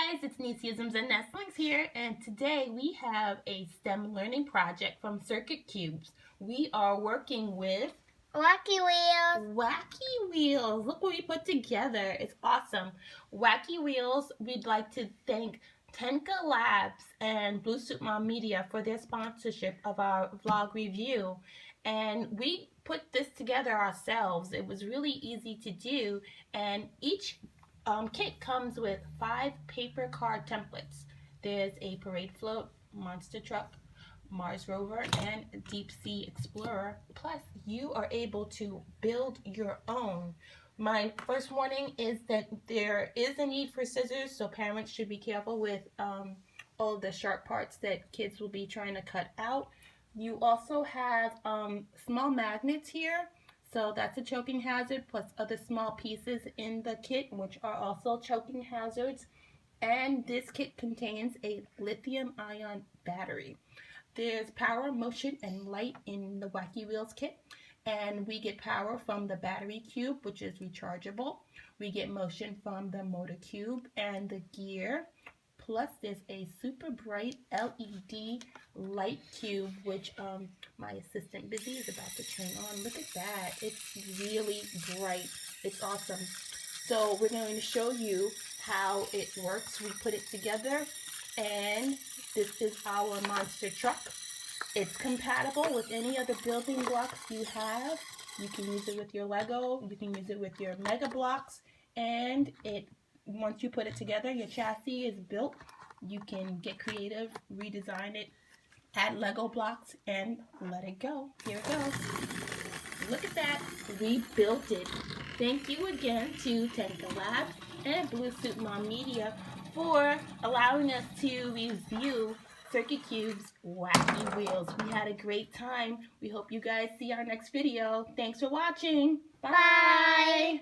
guys, it's Niceisms and Nestlings here, and today we have a STEM learning project from Circuit Cubes. We are working with Whacky wheels. Wacky Wheels. Look what we put together. It's awesome. Wacky Wheels, we'd like to thank Tenka Labs and Blue Suit Mom Media for their sponsorship of our vlog review. And we put this together ourselves. It was really easy to do, and each kit comes with 5 paper card templates. There's a parade float, monster truck, Mars rover, and deep sea explorer. Plus, you are able to build your own. My first warning is that there is a need for scissors, so parents should be careful with all the sharp parts that kids will be trying to cut out. You also have small magnets here, so that's a choking hazard, plus other small pieces in the kit, which are also choking hazards. And this kit contains a lithium-ion battery. There's power, motion, and light in the Wacky Wheels kit. And we get power from the battery cube, which is rechargeable. We get motion from the motor cube and the gear. Plus, there's a super bright LED light cube, which my assistant Busy is about to turn on. Look at that. It's really bright. It's awesome. So we're going to show you how it works. We put it together, and this is our monster truck. It's compatible with any other building blocks you have. You can use it with your Lego. You can use it with your Mega Blocks, and once you put it together, your chassis is built. You can get creative, redesign it, add Lego blocks, and let it go. Here it goes. Look at that. We built it. Thank you again to Tenka Labs and Blue Suit Mom Media for allowing us to review Circuit Cube's Wacky Wheels. We had a great time. We hope you guys see our next video. Thanks for watching. Bye. Bye.